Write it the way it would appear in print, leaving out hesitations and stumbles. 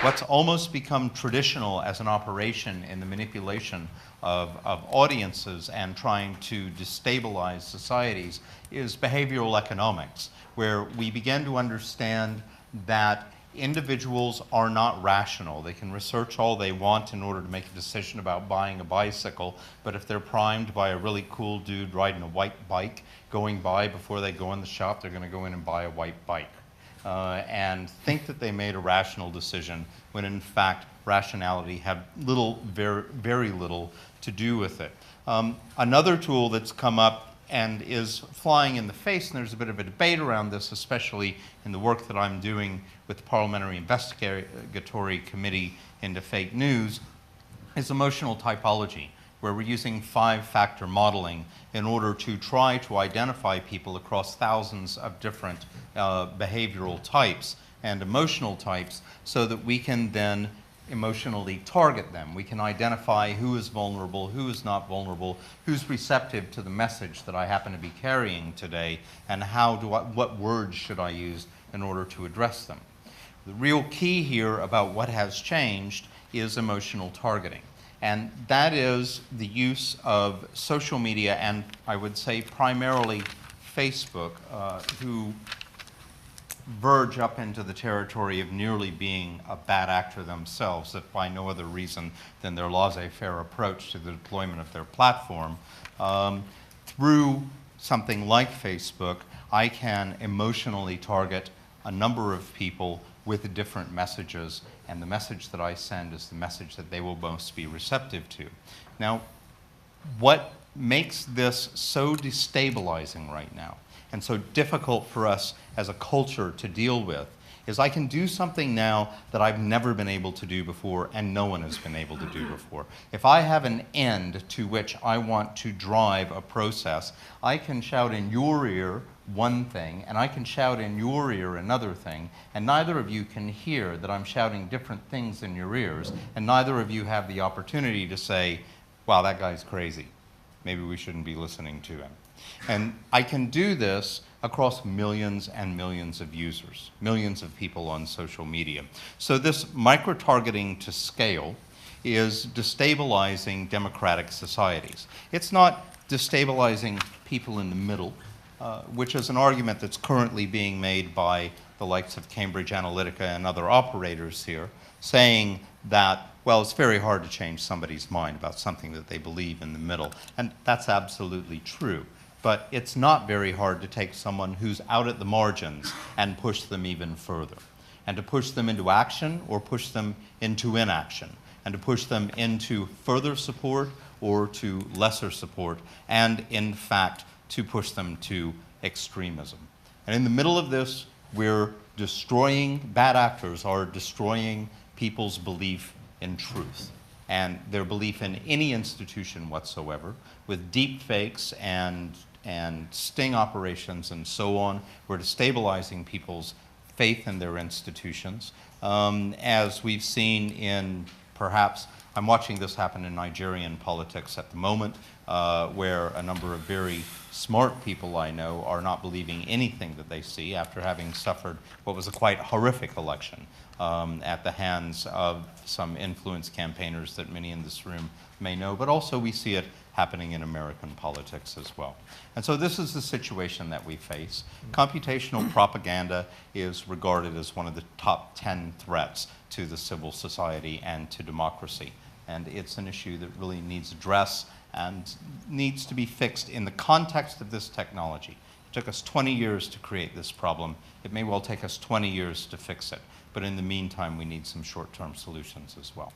what's almost become traditional as an operation in the manipulation of audiences and trying to destabilize societies is behavioral economics, where we begin to understand that individuals are not rational. They can research all they want in order to make a decision about buying a bicycle, but if they're primed by a really cool dude riding a white bike going by before they go in the shop, they're going to go in and buy a white bike. And think that they made a rational decision when in fact rationality had little, very little to do with it. Another tool that's come up and is flying in the face, and there's a bit of a debate around this, especially in the work that I'm doing with the Parliamentary Investigatory Committee into Fake News, is emotional typology, where we're using 5-factor modeling in order to try to identify people across thousands of different behavioral types and emotional types so that we can then emotionally target them. We can identify who is vulnerable, who is not vulnerable, who's receptive to the message that I happen to be carrying today, and what words should I use in order to address them. The real key here about what has changed is emotional targeting. And that is the use of social media, and I would say primarily Facebook, who verge up into the territory of nearly being a bad actor themselves, if by no other reason than their laissez-faire approach to the deployment of their platform. Through something like Facebook, I can emotionally target a number of people with different messages, and the message that I send is the message that they will most be receptive to. Now, what makes this so destabilizing right now and so difficult for us as a culture to deal with is I can do something now that I've never been able to do before and no one has been able to do before. If I have an end to which I want to drive a process, I can shout in your ear one thing and I can shout in your ear another thing, and neither of you can hear that I'm shouting different things in your ears, and neither of you have the opportunity to say, wow, that guy's crazy. Maybe we shouldn't be listening to him. And I can do this across millions and millions of users, millions of people on social media. So this micro-targeting to scale is destabilizing democratic societies. It's not destabilizing people in the middle, which is an argument that's currently being made by the likes of Cambridge Analytica and other operators here, saying that, well, it's very hard to change somebody's mind about something that they believe in the middle. And that's absolutely true. But it's not very hard to take someone who's out at the margins and push them even further, and to push them into action or push them into inaction, and to push them into further support or to lesser support, and in fact, to push them to extremism. And in the middle of this, we're destroying, bad actors are destroying people's belief in truth and their belief in any institution whatsoever, with deep fakes and sting operations and so on. We're destabilizing people's faith in their institutions, as we've seen in perhaps, I'm watching this happen in Nigerian politics at the moment, where a number of very smart people I know are not believing anything that they see after having suffered what was a quite horrific election at the hands of some influence campaigners that many in this room may know, but also we see it happening in American politics as well. And so this is the situation that we face. Computational propaganda is regarded as one of the top 10 threats to the civil society and to democracy. And it's an issue that really needs address and needs to be fixed in the context of this technology. It took us 20 years to create this problem. It may well take us 20 years to fix it. But in the meantime, we need some short-term solutions as well.